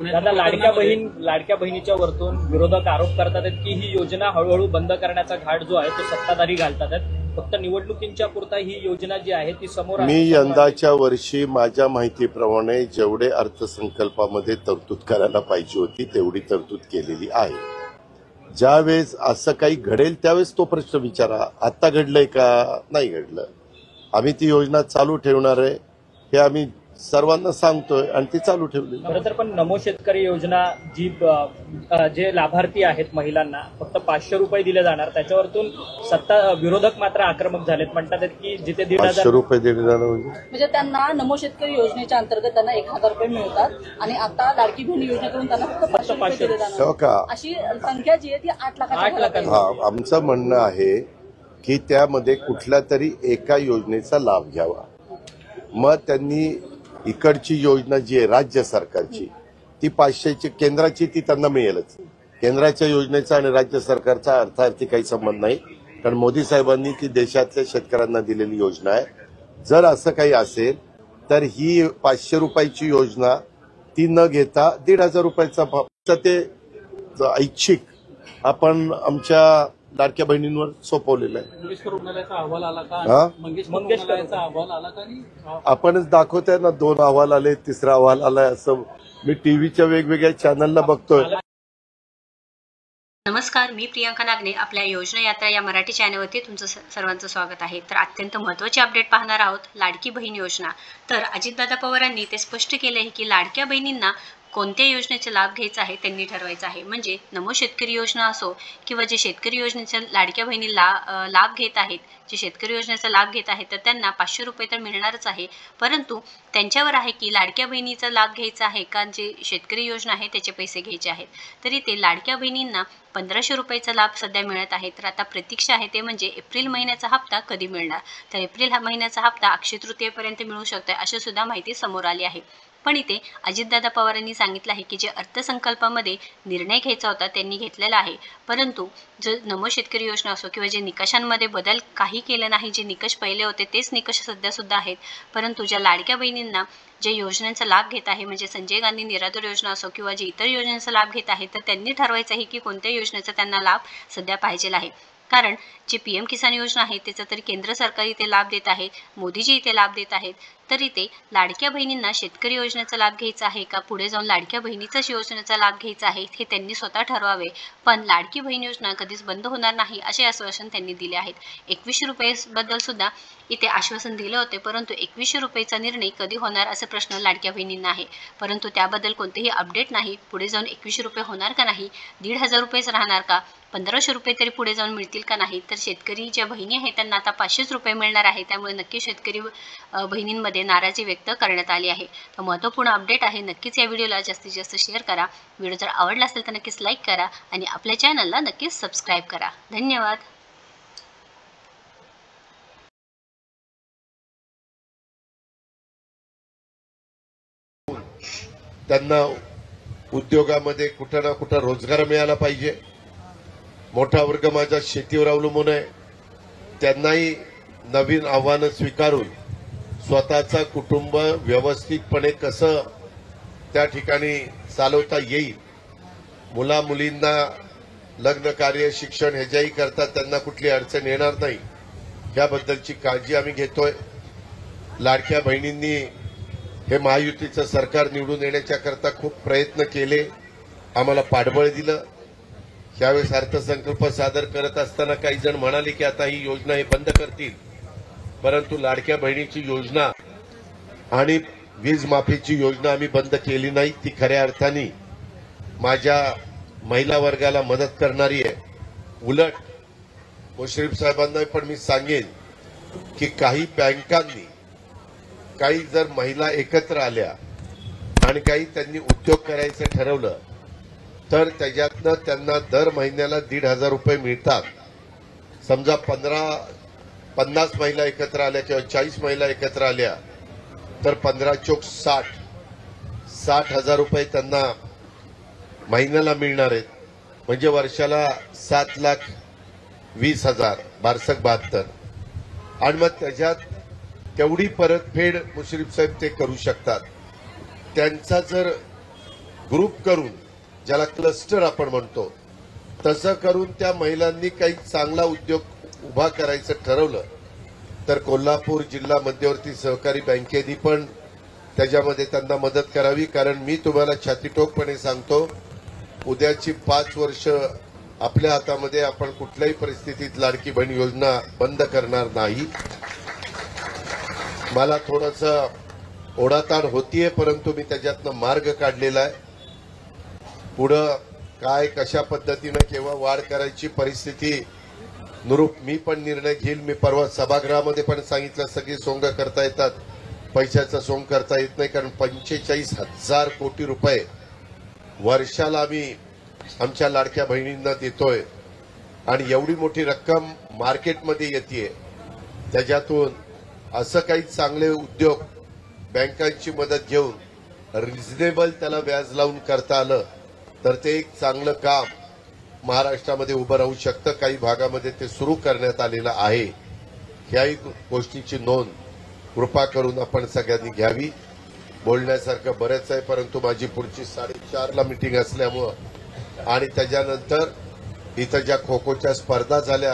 दादा, लाडक्या बहिणीच्या वरतून विरोधक आरोप करतात की ही योजना हळूहळू बंद करण्याचा घाट जो आहे तो सत्ताधारी घालतात आहेत। फक्त निवडणुकींच्या पुरता ही योजना जी आहे ती समोर मी यंदाच्या वर्षी माझ्या माहितीप्रमाणे जेवढे अर्थसंकल्पामध्ये तरतूद करायला पाहिजे होती तेवढी तरतूद केलेली आहे। ज्यावेळेस असं काही घडेल त्यावेळेस तो प्रश्न विचारा, आता घडलंय का नाही घडलं, आम्ही ती योजना चालू ठेवणार आहे हे आम्ही सर्वांना सांगतोय आणि ती चालू ठेवली। खरं तर पण नमो शेतकरी योजना जी जे लाभार्थी आहेत महिलांना फक्त 500 रुपये दिले जाणार, त्याच्यावरतून विरोधक मात्र आक्रमक झालेत, म्हणतात की जिथे 500 रुपये दिले जाणार म्हणजे त्यांना नमो शेतकरी योजनेच्या अंतर्गत त्यांना 1000 रुपये मिळतात आणि आता लाडकी बहीण योजनेकडून त्यांना फक्त 500 रुपये दिले जाणार। अशी संख्या जी आहे ती 8 लाखाची। आमचं म्हणणं आहे की त्यामध्ये कुठल्या तरी एका योजनेचा लाभ घ्यावा। मग त्यांनी इकडची योजना जी आहे राज्य सरकारची ती 500ची केंद्राची ती त्यांना मिळेलच। केंद्राच्या योजनेचा आणि राज्य सरकारचा अर्थार्थी काही संबंध नाही, कारण मोदी साहेबांनी ती देशातल्या शेतकऱ्यांना दिलेली योजना आहे। जर असं काही असेल तर ही 500 रुपयाची योजना ती न घेता 1500 रुपयाचा फक्त ते ऐच्छिक आपण आमच्या लाडक्या बहिणींवर सोपवलेलं आहे। मंगेशकर रुग्णालयाचा अहवाल आला का? मंगेशकर अहवाल आला का? आपणच दाखवताय ना, 2 अहवाल आले, 3रा अहवाल आलाय, असं मी टीव्हीच्या वेगवेगळ्या चॅनलला बघतोय। नमस्कार, मी प्रियांका नागने। आपल्या योजना यात्रा या मराठी चॅनलवरती तुमचं सर्वांचं स्वागत आहे। तर अत्यंत महत्त्वाची अपडेट पाहणार आहोत लाडकी बहीण योजना। तर अजितदादा पवारांनी ते स्पष्ट केले आहे की लाडक्या बहिणींना कोणत्या योजनेचा लाभ घ्यायचा आहे त्यांनी ठरवायचं आहे। म्हणजे नमो शेतकरी योजना असो किंवा जे शेतकरी योजनेचा लाडक्या बहिणीला लाभ घेत आहेत, जे शेतकरी योजनेचा लाभ घेत आहेत, तर त्यांना 500 रुपये तर मिळणारच आहे, परंतु त्यांच्यावर आहे की लाडक्या बहिणीचा लाभ घ्यायचा आहे का जे शेतकरी योजना आहे त्याचे पैसे घ्यायचे आहेत। तरी ते लाडक्या बहिणींना 1500 रुपयाचा लाभ सध्या मिळत आहे। तर आता प्रतीक्षा आहे ते म्हणजे एप्रिल महिन्याचा हप्ता कधी मिळणार। तर एप्रिल महिन्याचा हप्ता अक्षय तृतीयेपर्यंत मिळू शकतो अशी सुद्धा माहिती समोर आली आहे। पण इथे अजितदादा पवारांनी सांगितलं आहे की जे अर्थसंकल्पामध्ये निर्णय घ्यायचा होता त्यांनी घेतलेला आहे, परंतु जो नमो शेतकरी योजना असो किंवा जे निकषांमध्ये बदल काही केले नाही, जे निकष पहिले होते तेच निकष सध्या सुद्धा आहेत, परंतु ज्या लाडक्या बहिणींना जे योजनांचा लाभ घेत आहे म्हणजे संजय गांधी निराधार योजना असो किंवा जे इतर योजनांचा लाभ घेत आहे, तर त्यांनी ठरवायचं आहे की कोणत्या योजनेचा त्यांना लाभ सध्या पाहिजे आहे। कारण जे PM किसान योजना आहे त्याचा तरी केंद्र सरकार इथे लाभ देत आहे, मोदीजी इथे लाभ देत आहेत, तरी ते लाडक्या बहिणींना शेतकरी योजनेचा लाभ घ्यायचा आहे का पुढे जाऊन लाडक्या बहिणीचाच योजनेचा लाभ घ्यायचा आहे हे त्यांनी स्वतः ठरवावे। पण लाडकी बहीण योजना कधीच बंद होणार नाही असे आश्वासन त्यांनी दिले आहेत। 2100 रुपयाबद्दल सुद्धा इथे आश्वासन दिले होते, परंतु 2100 रुपयाचा निर्णय कधी होणार असा प्रश्न लाडक्या बहिणींना आहे, परंतु त्याबद्दल कोणतेही अपडेट नाही। पुढे जाऊन 2100 रुपये होणार का नाही, 1500 रुपयेच राहणार का, 1500 रुपये तरी पुढे जाऊन मिळतील का नाही। तर शेतकरी ज्या बहिणी आहेत त्यांना आता 500 रुपये मिळणार आहे, त्यामुळे नक्की शेतकरी बहिणींमध्ये नाराजी व्यक्त करण्यात आली आहे। तर महत्त्वपूर्ण अपडेट आहे, नक्कीच या व्हिडिओला जास्तीत जास्त शेअर करा। व्हिडिओ जर आवडला असेल तर नक्कीच लाईक करा आणि आपल्या चॅनलला नक्कीच सबस्क्राईब करा। धन्यवाद। त्यांना उद्योगामध्ये कुठं ना कुठं रोजगार मिळाला पाहिजे। मोठा वर्ग माझा शेतीवर अवलंबून आहे, त्यांनाही नवीन आव्हानं स्वीकारून स्वतःचा कुटुंब व्यवस्थितपणे कसं त्या ठिकाणी चालवता येईल, मुला मुलींना लग्न कार्य शिक्षण ह्याच्याही करता त्यांना कुठली अडचण येणार नाही याबद्दलची काळजी आम्ही घेतोय। लाडक्या बहिणींनी हे महायुतीचं सरकार निवडून येण्याच्या करता खूप प्रयत्न केले, आम्हाला पाठबळ दिलं। यावेळेस अर्थसंकल्प सादर करत असताना काही जण म्हणाले की आता ही योजना हे बंद करतील, परंतु लाडक्या बहिणीची योजना आणि वीज माफीची योजना आम्ही बंद केली नाही। ती खऱ्या अर्थाने माझ्या महिला वर्गाला मदत करणारी आहे। उलट मुश्रीफ साहेबांना पण मी सांगेन की काही बँकांनी काही जर महिला एकत्र आल्या आणि काही त्यांनी उद्योग करायचं ठरवलं तर त्याच्यातनं त्यांना दर महिन्याला 1500 रुपये मिळतात। समजा 50 महिला एकत्र आल्या किंवा 40 महिला एकत्र आल्या तर 15 चोक 60,000 रुपये त्यांना महिन्याला मिळणार आहेत, म्हणजे वर्षाला 7,20,000 बारसक 72। आणि मग त्याच्यात तेवढी परतफेड मुश्रीफ साहेब ते करू शकतात। त्यांचा जर ग्रुप करून, ज्याला क्लस्टर आपण म्हणतो, तसं करून त्या महिलांनी काही चांगला उद्योग उभा करायचं ठरवलं तर कोल्हापूर जिल्हा मध्यवर्ती सहकारी बँकेने पण त्याच्यामध्ये त्यांना मदत करावी. कारण मी तुम्हाला छातीटोकपणे सांगतो, उद्याची 5 वर्ष आपल्या हातामध्ये, आपण कुठल्याही परिस्थितीत लाडकी बहीण योजना बंद करणार नाही. मला थोडंसं ओढाताण होतीये, परंतु मी त्याच्यातनं मार्ग काढलेला आहे. पुढं काय कशा पद्धतीनं केव्हा वाढ करायची परिस्थिती नुरूप मी पण निर्णय घेईल. मी परवा सभागृहामध्ये पण सांगितलं, सगळी सोंग करता येतात, पैशाचं सोंग करता येत नाही. कारण 45,000 कोटी रुपये वर्षाला आम्ही आमच्या लाडक्या बहिणींना देतोय आणि एवढी मोठी रक्कम मार्केटमध्ये येते. त्याच्यातून असं काही चांगले उद्योग बँकांची मदत घेऊन रिझनेबल त्याला व्याज लावून करता आलं तर ते एक चांगलं काम महाराष्ट्रामध्ये उभं राहू शकतं. काही भागामध्ये ते सुरू करण्यात आलेलं आहे. ह्याही गोष्टीची नोंद कृपा करून आपण सगळ्यांनी घ्यावी. बोलण्यासारखं बरंच आहे, परंतु माझी पुढची 4:30ला मीटिंग असल्यामुळं आणि त्याच्यानंतर इथं ज्या खो खोच्या स्पर्धा झाल्या